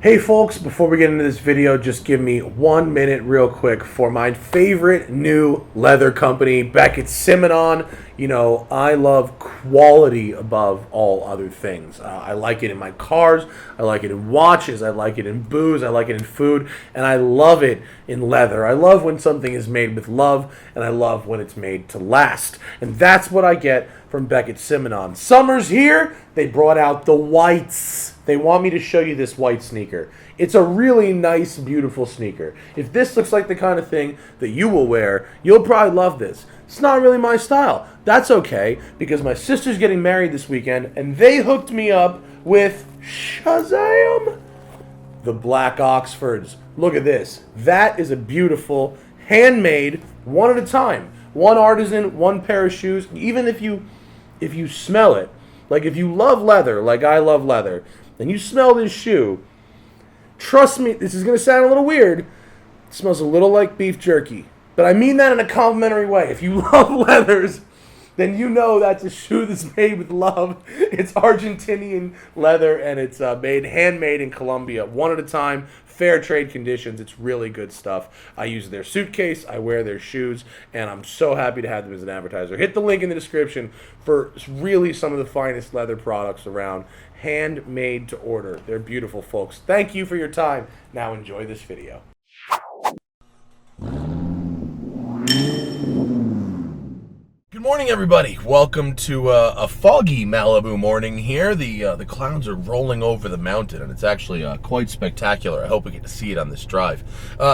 Hey folks, before we get into this video, just give me 1 minute real quick for my favorite new leather company, Beckett Simonon. You know, I love quality above all other things. I like it in my cars, I like it in watches, I like it in booze, I like it in food, and I love it in leather. I love when something is made with love, and I love when it's made to last. And that's what I get from Beckett Simonon. Summer's here, they brought out the whites. They want me to show you this white sneaker. It's a really nice, beautiful sneaker. If this looks like the kind of thing that you will wear, you'll probably love this. It's not really my style. That's okay, because my sister's getting married this weekend, and they hooked me up with Shazam! The black Oxfords. Look at this. That is a beautiful, handmade, one at a time. One artisan, one pair of shoes. Even if you smell it, like if you love leather, like I love leather, and you smell this shoe, trust me, this is going to sound a little weird. It smells a little like beef jerky. But I mean that in a complimentary way. If you love leathers, then you know that's a shoe that's made with love. It's Argentinian leather, and it's handmade in Colombia, one at a time, fair trade conditions. It's really good stuff. I use their suitcase, I wear their shoes, and I'm so happy to have them as an advertiser. Hit the link in the description for really some of the finest leather products around, handmade to order. They're beautiful, folks. Thank you for your time. Now enjoy this video. Good morning, everybody. Welcome to a foggy Malibu morning here. The clouds are rolling over the mountain, and it's actually quite spectacular. I hope we get to see it on this drive.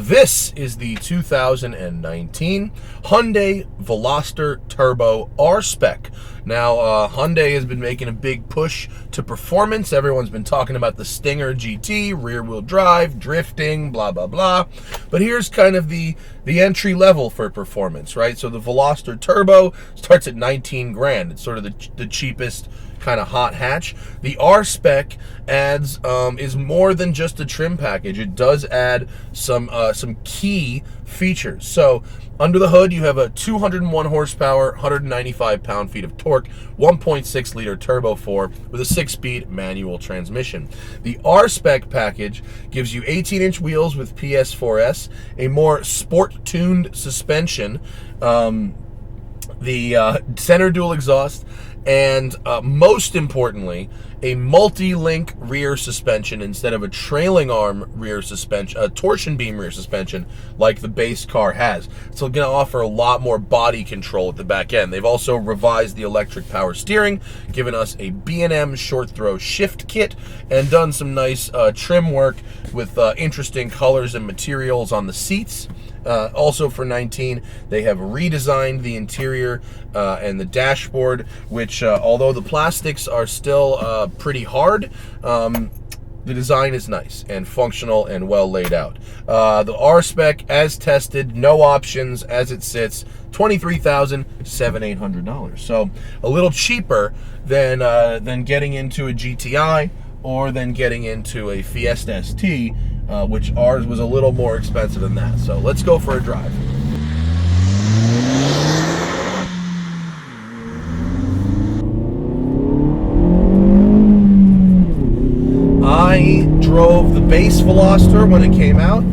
This is the 2019 Hyundai Veloster Turbo R-Spec. Now, Hyundai has been making a big push to performance. Everyone's been talking about the Stinger GT, rear-wheel drive, drifting, blah, blah, blah. But here's kind of the entry level for performance, right? So the Veloster Turbo starts at 19 grand. It's sort of the cheapest kind of hot hatch. The R-Spec adds is more than just a trim package. It does add some key features. So under the hood, you have a 201 horsepower, 195 pound-feet of torque, 1.6 liter turbo 4 with a 6-speed manual transmission. The R-Spec package gives you 18-inch wheels with PS4S, a more sport-tuned suspension, the center dual exhaust, and most importantly, a multi-link rear suspension instead of a trailing arm rear suspension, a torsion beam rear suspension like the base car has. So it's going to offer a lot more body control at the back end. They've also revised the electric power steering, given us a B&M short throw shift kit, and done some nice trim work with interesting colors and materials on the seats. Also for 19, they have redesigned the interior and the dashboard, which although the plastics are still pretty hard, the design is nice and functional and well laid out. The R-Spec, as tested, no options as it sits, $23,700. So a little cheaper than getting into a GTI or than getting into a Fiesta ST, which ours was a little more expensive than that. So let's go for a drive. I drove the base Veloster when it came out.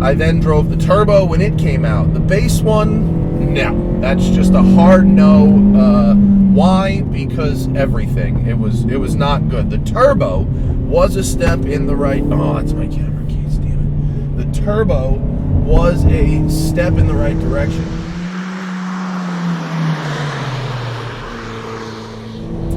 I then drove the Turbo when it came out. The base one, no. That's just a hard no. Why? Because everything. It was not good. The Turbo was a step in the right... Oh, that's my camera case, damn it. The Turbo was a step in the right direction.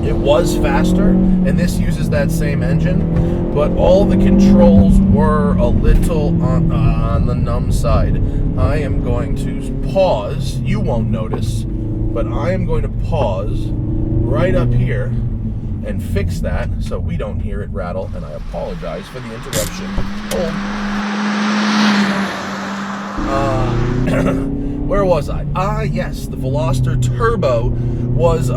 It was faster, and this uses that same engine, but all the controls were a little on the numb side. I am going to pause. You won't notice, but I am going to pause right up here and fix that so we don't hear it rattle, and I apologize for the interruption. Where was I? Yes, the Veloster Turbo was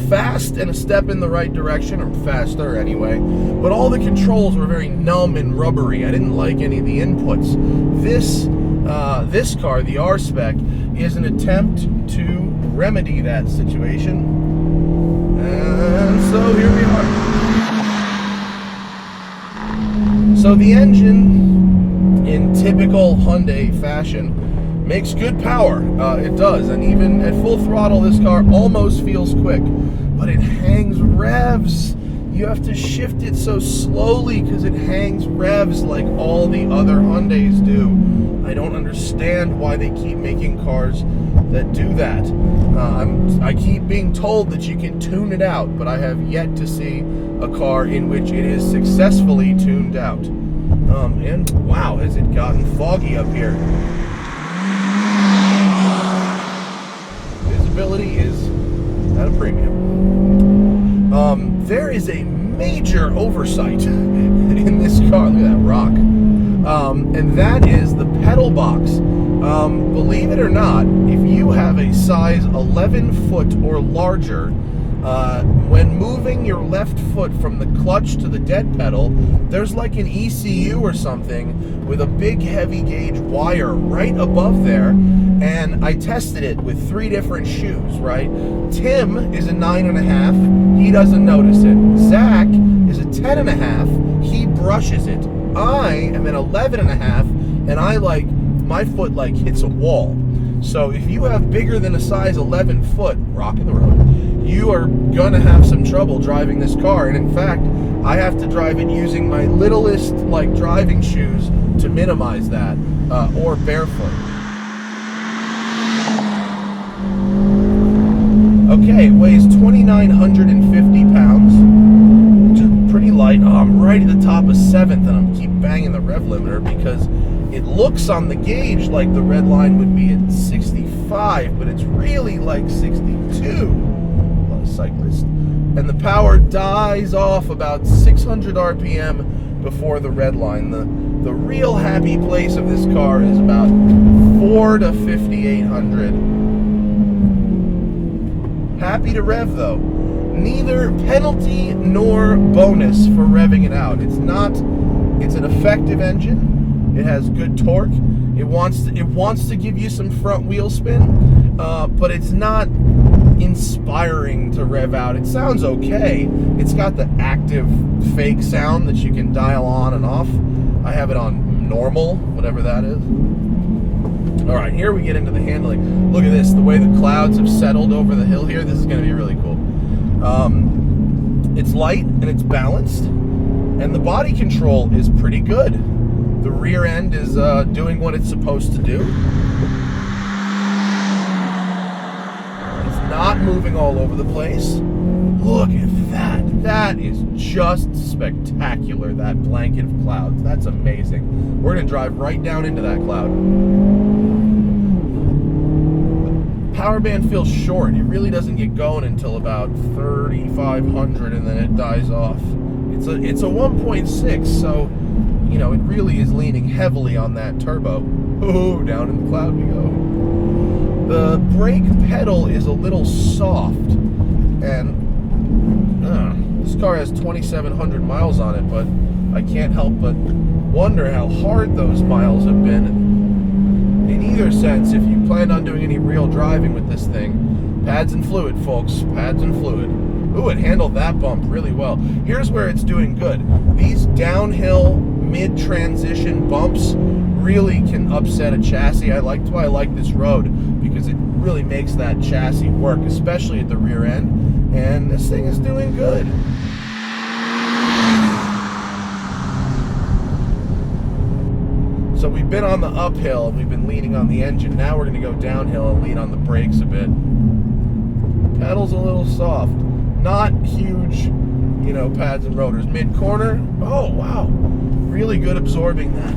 fast and a step in the right direction, or faster anyway, but all the controls were very numb and rubbery. I didn't like any of the inputs. This car, the R-Spec, is an attempt to remedy that situation, and so here we are. So the engine, in typical Hyundai fashion, makes good power. It does, and even at full throttle, this car almost feels quick, but it hangs revs. You have to shift it so slowly because it hangs revs like all the other Hyundais do. I don't understand why they keep making cars that do that. I keep being told that you can tune it out, but I have yet to see a car in which it is successfully tuned out. And wow, has it gotten foggy up here. Visibility is at a premium. There is a major oversight in this car. Look at that rock. And that is the pedal box. Believe it or not, if you have a size 11 foot or larger, when moving your left foot from the clutch to the dead pedal, there's like an ECU or something with a big heavy gauge wire right above there, and I tested it with 3 different shoes, right? Tim is a 9.5, he doesn't notice it. Zach is a 10.5, he brushes it. I am an 11.5, and my foot like hits a wall. So if you have bigger than a size 11 foot, rocking the road, you are gonna have some trouble driving this car. And in fact, I have to drive it using my littlest driving shoes to minimize that, or barefoot. Okay, it weighs 2,950 pounds, which is pretty light. Oh, I'm right at the top of 7th, and I'm keep banging the rev limiter because it looks on the gauge like the red line would be at 65, but it's really like 62. A cyclist. And the power dies off about 600 RPM before the red line. The real happy place of this car is about 4 to 5,800. Happy to rev though. Neither penalty nor bonus for revving it out. It's an effective engine. It has good torque. It wants to give you some front wheel spin, but it's not inspiring to rev out. It sounds okay. It's got the active fake sound that you can dial on and off. I have it on normal, whatever that is. All right, here we get into the handling. Look at this, the way the clouds have settled over the hill here. This is going to be really cool. It's light and it's balanced, and the body control is pretty good. The rear end is doing what it's supposed to do. It's not moving all over the place. Look at that. That is just spectacular, that blanket of clouds. That's amazing. We're going to drive right down into that cloud. Power band feels short. It really doesn't get going until about 3,500, and then it dies off. It's a 1.6, so you know it really is leaning heavily on that turbo. Oh, down in the cloud we go. The brake pedal is a little soft, and this car has 2,700 miles on it, but I can't help but wonder how hard those miles have been. In either sense, if you plan on doing any real driving with this thing, pads and fluid, folks, pads and fluid. Ooh, it handled that bump really well. Here's where it's doing good. These downhill, mid-transition bumps really can upset a chassis. That's why I like this road, because it really makes that chassis work, especially at the rear end. And this thing is doing good. So we've been on the uphill and we've been leaning on the engine. Now we're going to go downhill and lean on the brakes a bit. Pedal's a little soft. Not huge, pads and rotors. Mid-corner, oh wow. Really good absorbing that.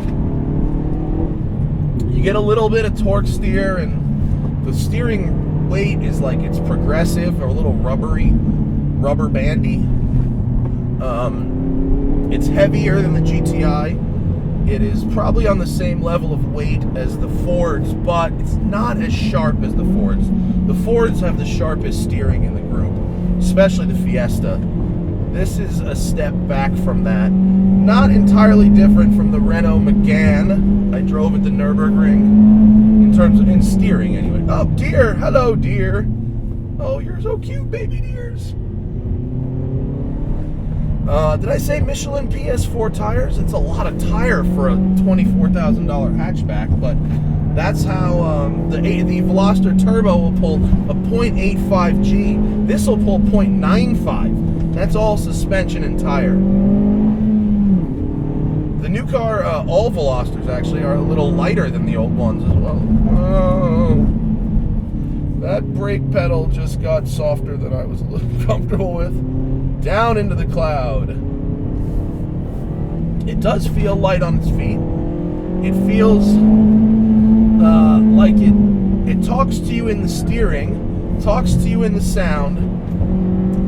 You get a little bit of torque steer, and the steering weight is like it's progressive or a little rubber bandy. It's heavier than the GTI. It is probably on the same level of weight as the Fords, but it's not as sharp as the Fords. The Fords have the sharpest steering in the group, especially the Fiesta. This is a step back from that. Not entirely different from the Renault Megane I drove at the Nürburgring, in steering anyway. Oh, deer! Hello, deer! Oh, you're so cute, baby deers. Did I say Michelin PS4 tires? It's a lot of tire for a $24,000 hatchback, but that's how the Veloster Turbo will pull a 0.85G. This will pull 0.95. That's all suspension and tire. The new car, all Velosters actually, are a little lighter than the old ones as well. Oh, that brake pedal just got softer than I was a little comfortable with. Down into the cloud. It does feel light on its feet. It feels like it talks to you in the steering, talks to you in the sound,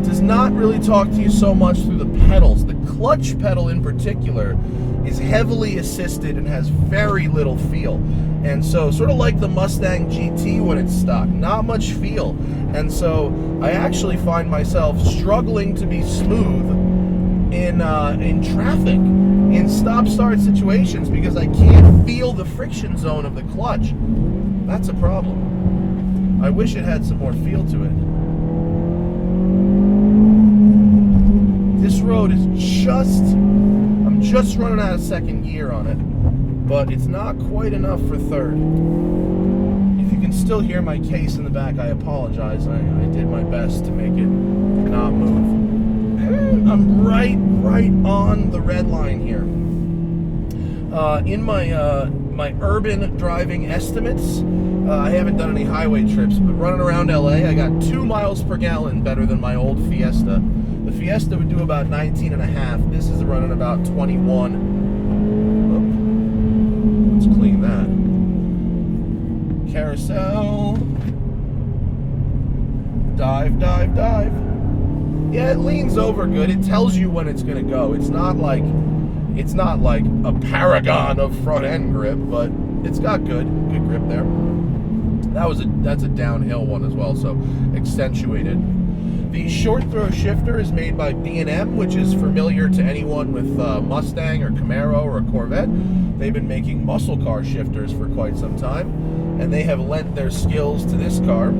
does not really talk to you so much through the pedals. The clutch pedal in particular is heavily assisted and has very little feel. And so, sort of like the Mustang GT when it's stock, not much feel. And so, I actually find myself struggling to be smooth in traffic, in stop-start situations, because I can't feel the friction zone of the clutch. That's a problem. I wish it had some more feel to it. This road is I'm just running out of second gear on it, but it's not quite enough for third. If you can still hear my case in the back, I apologize. I did my best to make it not move. And I'm right on the red line here. In my urban driving estimates, I haven't done any highway trips, but running around LA, I got 2 miles per gallon better than my old Fiesta. The Fiesta would do about 19 and a half. This is running about 21. Oh, let's clean that. Carousel. Dive. Yeah, it leans over good. It tells you when it's going to go. It's not like a paragon of front end grip, but it's got good grip there. That's a downhill one as well, so accentuated. The short throw shifter is made by B&M, which is familiar to anyone with Mustang or Camaro or a Corvette. They've been making muscle car shifters for quite some time, and they have lent their skills to this car.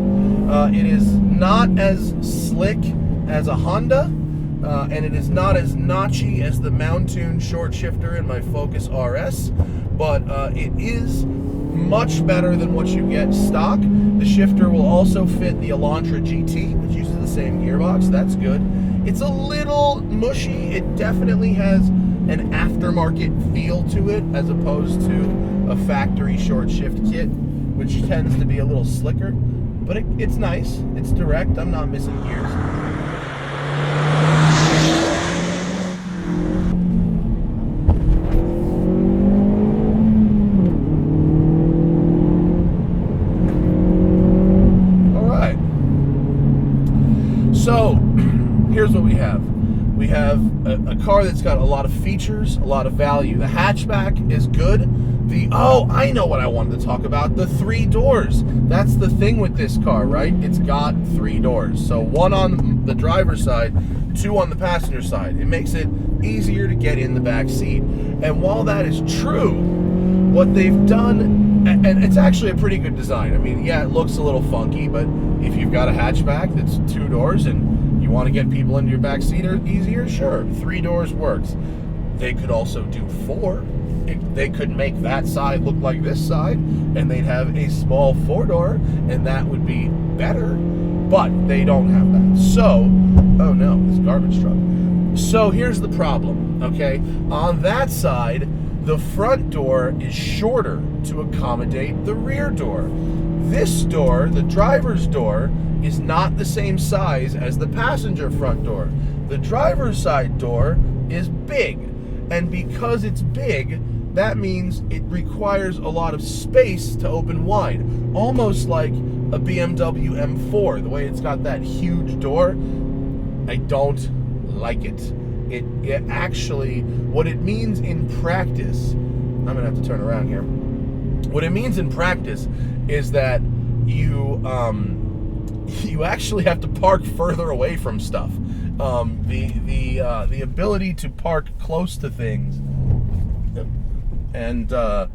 It is not as slick as a Honda, and it is not as notchy as the Mountune short shifter in my Focus RS, but it is much better than what you get stock. The shifter will also fit the Elantra GT, which uses the same gearbox. That's good. It's a little mushy. It definitely has an aftermarket feel to it as opposed to a factory short shift kit, which tends to be a little slicker. But it's nice. It's direct. I'm not missing gears. So, here's what we have. We have a car that's got a lot of features, a lot of value. The hatchback is good. I know what I wanted to talk about. The 3 doors. That's the thing with this car, right? It's got 3 doors. So 1 on the driver's side, 2 on the passenger side. It makes it easier to get in the back seat. And while that is true, what they've done, and it's actually a pretty good design. I mean, yeah, it looks a little funky, but if you've got a hatchback that's 2 doors and you want to get people into your back seat easier, sure, 3 doors works. They could also do 4. They could make that side look like this side, and they'd have a small 4-door, and that would be better, but they don't have that. So, oh no, this garbage truck. So here's the problem, okay? On that side, the front door is shorter to accommodate the rear door. This door, the driver's door, is not the same size as the passenger front door. The driver's side door is big, and because it's big, that means it requires a lot of space to open wide, almost like a BMW M4. The way it's got that huge door, I don't like it. It actually, what it means in practice, I'm gonna have to turn around here. What it means in practice is that you actually have to park further away from stuff. The ability to park close to things, and oh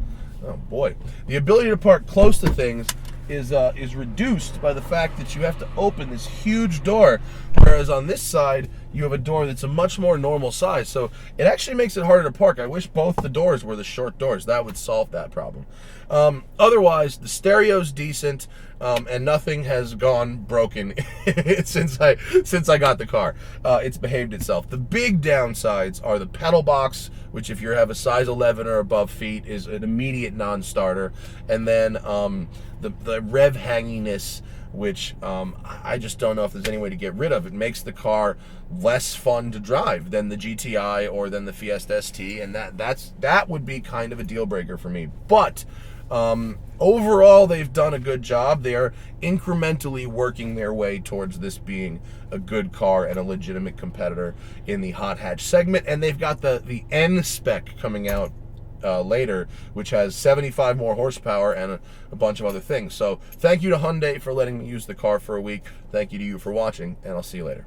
boy, the ability to park close to things is reduced by the fact that you have to open this huge door, whereas on this side you have a door that's a much more normal size. So it actually makes it harder to park. I wish both the doors were the short doors. That would solve that problem. Otherwise, the stereo's decent, and nothing has gone broken since I got the car. It's behaved itself. The big downsides are the pedal box, which if you have a size 11 or above feet is an immediate non-starter, and then the rev hanginess, which I just don't know if there's any way to get rid of. It makes the car less fun to drive than the GTI or than the Fiesta ST, and that would be kind of a deal breaker for me. But overall, they've done a good job. They are incrementally working their way towards this being a good car and a legitimate competitor in the hot hatch segment. And they've got the N-Spec coming out later, which has 75 more horsepower and a bunch of other things. So thank you to Hyundai for letting me use the car for a week. Thank you to you for watching, and I'll see you later.